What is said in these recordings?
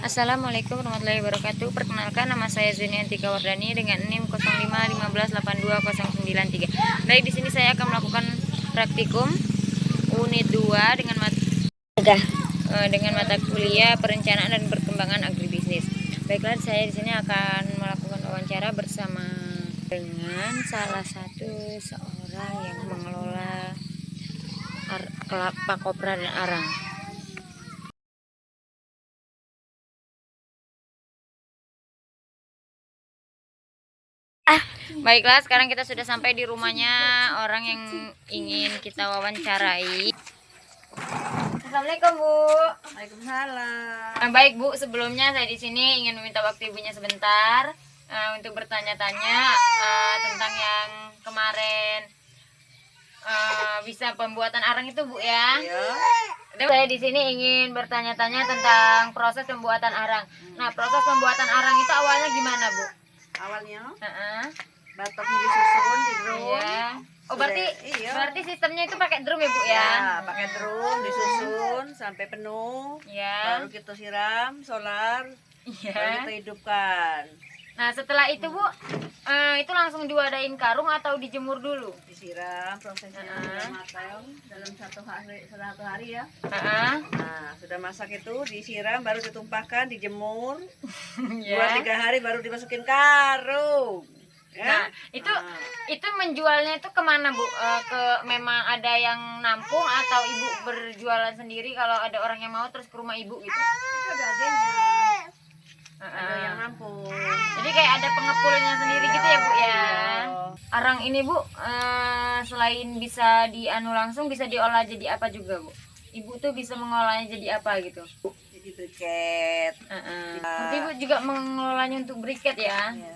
Assalamualaikum warahmatullahi wabarakatuh. Perkenalkan, nama saya Zuniantika Wardani dengan NIM 0515820993. Baik, di sini saya akan melakukan praktikum unit 2 dengan mata kuliah perencanaan dan perkembangan agribisnis. Baiklah, saya di sini akan melakukan wawancara bersama dengan salah satu seorang yang mengelola kelapa kopra dan arang. Baiklah, sekarang kita sudah sampai di rumahnya orang yang ingin kita wawancarai. Assalamualaikum, Bu. Waalaikumsalam. Baik, Bu, sebelumnya saya di sini ingin meminta waktu Ibunya sebentar untuk bertanya-tanya tentang yang kemarin bisa pembuatan arang itu, Bu, ya. Iya. Saya di sini ingin bertanya-tanya tentang proses pembuatan arang. Nah, proses pembuatan arang itu awalnya gimana, Bu? Awalnya Heeh. batoknya disusun di drum. Iya. Oh, berarti Iya. berarti sistemnya itu pakai drum ya, Bu, ya? Ya, pakai drum disusun sampai penuh. Ya. Baru kita siram solar. Baru Iya. kita hidupkan. Nah, setelah itu, Bu, itu langsung diwadain karung atau dijemur dulu? Disiram, prosesnya sudah matang dalam satu hari ya. Heeh. Nah, sudah masak itu disiram, baru ditumpahkan, dijemur. Ya. 2-3 hari baru dimasukin karung. Nah, Ya. itu menjualnya itu kemana, Bu? Memang ada yang nampung atau Ibu berjualan sendiri kalau ada orang yang mau terus ke rumah Ibu gitu? Itu ada agennya. Ada Heeh. yang nampung. Jadi kayak ada pengepulnya sendiri gitu ya, Bu, ya? Iya. Arang ini, Bu, selain bisa dianu langsung, bisa diolah jadi apa juga, Bu? Ibu tuh bisa mengolahnya jadi apa gitu? Jadi briket. Nanti Ibu juga mengelolanya untuk briket ya? Ya.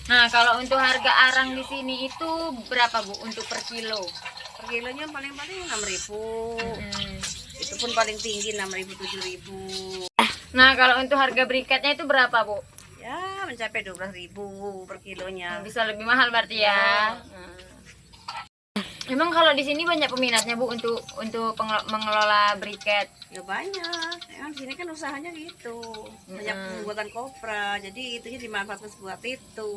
Nah, kalau untuk harga arang di sini itu berapa, Bu, untuk per kilo? Per kilonya paling-paling 6.000. Hmm. Itu pun paling tinggi 6.000 7.000. Nah, kalau untuk harga briketnya itu berapa, Bu? Ya, mencapai 12.000 per kilonya. Bisa lebih mahal berarti ya? Emang kalau di sini banyak peminatnya, Bu, untuk mengelola briket? Ya banyak. Ya, di sini kan usahanya gitu. Banyak pembuatan kopra. Jadi itunya dimanfaatkan buat itu.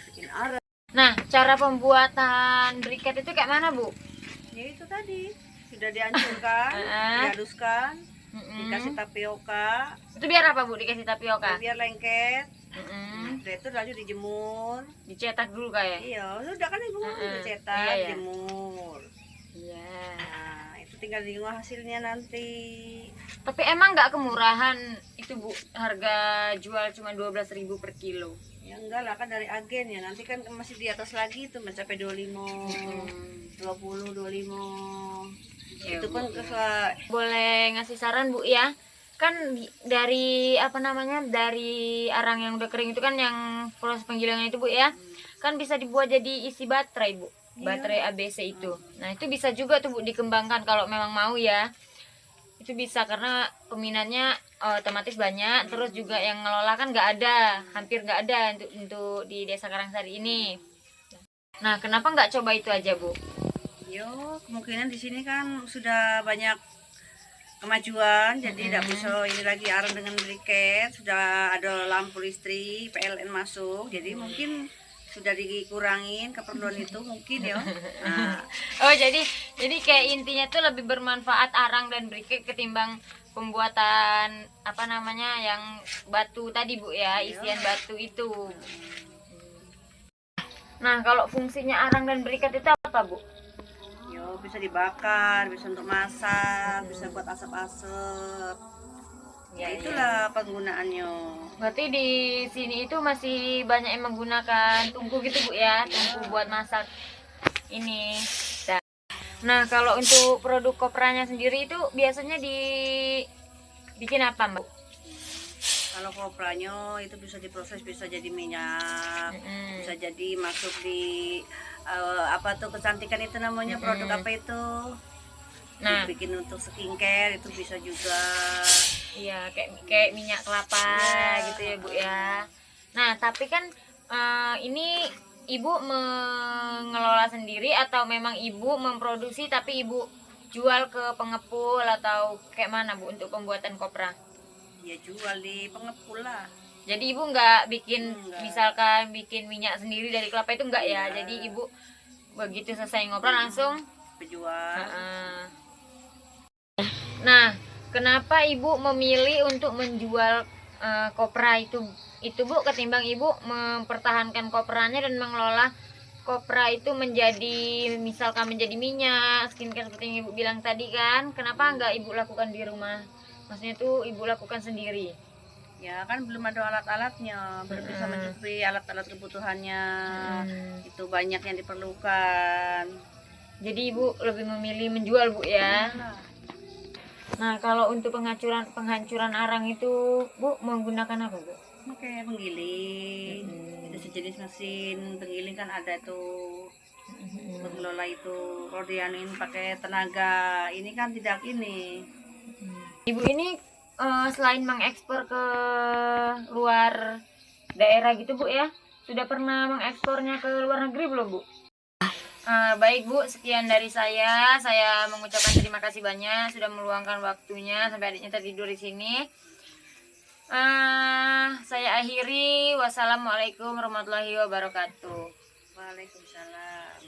Bikin arang. Nah, cara pembuatan briket itu kayak mana, Bu? Ya itu tadi. Sudah dihancurkan, dihaluskan, dikasih tapioka. Itu biar apa, Bu, dikasih tapioka? Biar lengket. Udah itu lanjut dijemur. Dicetak dulu kayak? Iya, udah kan ibu udah cetak, Iya, iya. jemur. Iya. Nah, itu tinggal tengok hasilnya nanti. Tapi emang nggak kemurahan itu, Bu, harga jual cuma 12.000 per kilo? Ya enggak lah, kan dari agen ya. Nanti kan masih di atas lagi itu mencapai 25, 20, 25. Ya, Itu pun Bu, boleh ngasih saran, Bu, ya? Kan dari apa namanya, dari arang yang udah kering itu kan yang proses penggilingan itu, Bu, ya, kan bisa dibuat jadi isi baterai, Bu, baterai ABC itu. Nah, itu bisa juga tuh, Bu, dikembangkan kalau memang mau ya. Itu bisa karena peminatnya otomatis banyak, terus juga yang ngelola kan nggak ada, hampir nggak ada untuk di Desa Karangsari ini. Nah, kenapa nggak coba itu aja, Bu? Yo, kemungkinan di sini kan sudah banyak kemajuan, jadi tidak bisa ini lagi arang dengan briket, sudah ada lampu listrik, PLN masuk, jadi mungkin sudah dikurangin keperluan itu mungkin ya. Nah, Oh, jadi kayak intinya tuh lebih bermanfaat arang dan briket ketimbang pembuatan apa namanya yang batu tadi, Bu, ya, isian batu itu. Nah, kalau fungsinya arang dan briket itu apa, Bu? yo bisa dibakar, bisa untuk masak, bisa buat asap-asap. Ya itulah penggunaannya. Berarti di sini itu masih banyak yang menggunakan tungku gitu, Bu, ya, tungku buat masak ini. Nah, kalau untuk produk kopranya sendiri itu biasanya dibikin apa, Mbak? Kalau kopranya itu bisa diproses, bisa jadi minyak, bisa jadi masuk di apa tuh kecantikan itu namanya, produk apa itu? Nah, Bikin untuk skincare itu bisa juga. iya, kayak minyak kelapa gitu ya, Bu, ya. Nah, tapi kan ini Ibu mengelola sendiri atau memang Ibu memproduksi tapi Ibu jual ke pengepul atau kayak mana Bu untuk pembuatan kopra? Ya jual di pengepul lah. Jadi ibu nggak bikin, Enggak. misalkan bikin minyak sendiri dari kelapa itu enggak ya? Enggak. Jadi ibu begitu selesai ngobrol langsung. Penjual. Heeh. Nah, kenapa ibu memilih untuk menjual kopra itu Bu ketimbang ibu mempertahankan kopranya dan mengelola kopra itu menjadi misalkan menjadi minyak skincare seperti yang ibu bilang tadi kan? Kenapa enggak ibu lakukan di rumah? Maksudnya itu ibu lakukan sendiri. Ya kan belum ada alat-alatnya, belum bisa mencukupi alat-alat kebutuhannya. Itu banyak yang diperlukan. Jadi ibu lebih memilih menjual Bu ya. Nah, Nah kalau untuk penghancuran arang itu Bu menggunakan apa Bu? pakai penggiling. Itu sejenis mesin penggiling kan ada tuh. Mengelola itu. Kalau dianuin pakai tenaga, ini kan tidak ini. Ibu ini selain mengekspor ke luar daerah gitu Bu ya, sudah pernah mengekspornya ke luar negeri belum Bu? Baik Bu, sekian dari saya. Saya mengucapkan terima kasih banyak sudah meluangkan waktunya sampai adiknya tertidur di sini. Saya akhiri. Wassalamualaikum warahmatullahi wabarakatuh. Waalaikumsalam.